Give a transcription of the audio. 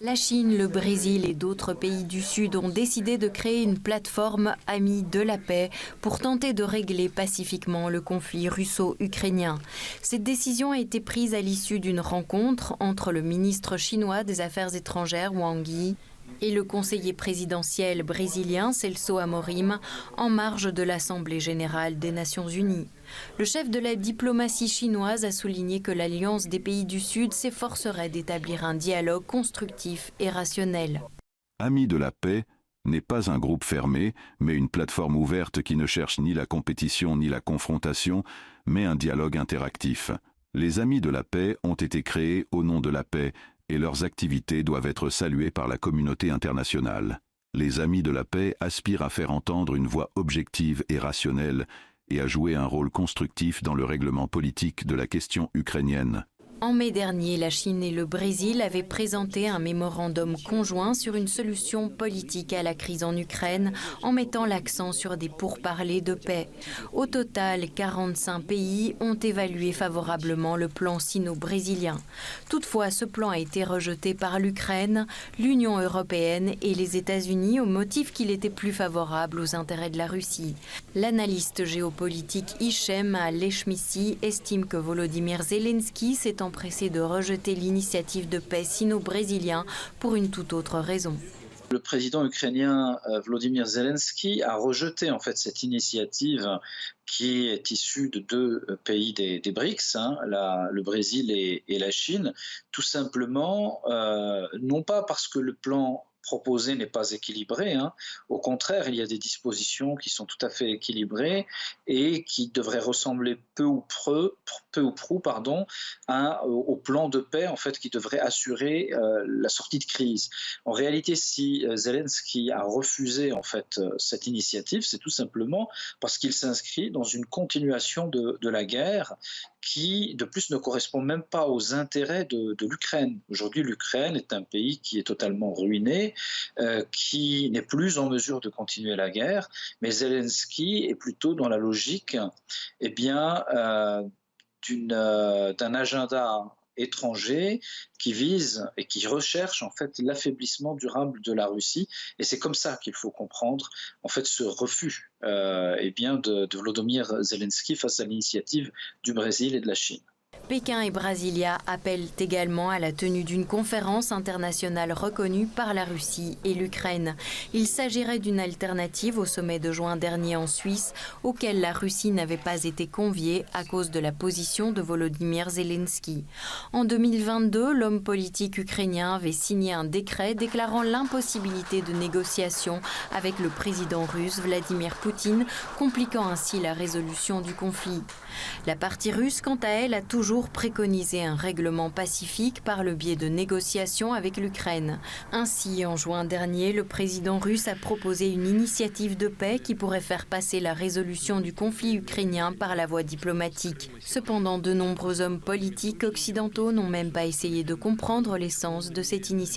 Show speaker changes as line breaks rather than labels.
La Chine, le Brésil et d'autres pays du Sud ont décidé de créer une plateforme Amis de la paix pour tenter de régler pacifiquement le conflit russo-ukrainien. Cette décision a été prise à l'issue d'une rencontre entre le ministre chinois des Affaires étrangères Wang Yi et le conseiller présidentiel brésilien Celso Amorim en marge de l'Assemblée générale des Nations unies. Le chef de la diplomatie chinoise a souligné que l'Alliance des pays du Sud s'efforcerait d'établir un dialogue constructif et rationnel.
Amis de la paix n'est pas un groupe fermé, mais une plateforme ouverte qui ne cherche ni la compétition ni la confrontation, mais un dialogue interactif. Les Amis de la paix ont été créés au nom de la paix et leurs activités doivent être saluées par la communauté internationale. Les Amis de la paix aspirent à faire entendre une voix objective et rationnelle et à jouer un rôle constructif dans le règlement politique de la question ukrainienne.
En mai dernier, la Chine et le Brésil avaient présenté un mémorandum conjoint sur une solution politique à la crise en Ukraine en mettant l'accent sur des pourparlers de paix. Au total, 45 pays ont évalué favorablement le plan sino-brésilien. Toutefois, ce plan a été rejeté par l'Ukraine, l'Union européenne et les États-Unis au motif qu'il était plus favorable aux intérêts de la Russie. L'analyste géopolitique Hichem Leshmissi estime que Volodymyr Zelensky s'est empressé de rejeter l'initiative de paix sino-brésilien pour une toute autre raison.
Le président ukrainien Volodymyr Zelensky a rejeté en fait cette initiative qui est issue de deux pays des BRICS, le Brésil et la Chine, tout simplement, non pas parce que le plan proposé n'est pas équilibré. Au contraire, il y a des dispositions qui sont tout à fait équilibrées et qui devraient ressembler peu ou prou au plan de paix en fait, qui devrait assurer la sortie de crise. En réalité, si Zelensky a refusé en fait, cette initiative, c'est tout simplement parce qu'il s'inscrit dans une continuation de la guerre qui, de plus, ne correspond même pas aux intérêts de l'Ukraine. Aujourd'hui, l'Ukraine est un pays qui est totalement ruiné, qui n'est plus en mesure de continuer la guerre, mais Zelensky est plutôt dans la logique d'un agenda étranger qui vise et qui recherche en fait l'affaiblissement durable de la Russie, et c'est comme ça qu'il faut comprendre en fait ce refus de Volodymyr Zelensky face à l'initiative du Brésil et de la Chine.
Pékin et Brasilia appellent également à la tenue d'une conférence internationale reconnue par la Russie et l'Ukraine. Il s'agirait d'une alternative au sommet de juin dernier en Suisse, auquel la Russie n'avait pas été conviée à cause de la position de Volodymyr Zelensky. En 2022, l'homme politique ukrainien avait signé un décret déclarant l'impossibilité de négociation avec le président russe Vladimir Poutine, compliquant ainsi la résolution du conflit. La partie russe, quant à elle, a toujours préconisé un règlement pacifique par le biais de négociations avec l'Ukraine. Ainsi, en juin dernier, le président russe a proposé une initiative de paix qui pourrait faire passer la résolution du conflit ukrainien par la voie diplomatique. Cependant, de nombreux hommes politiques occidentaux n'ont même pas essayé de comprendre l'essence de cette initiative.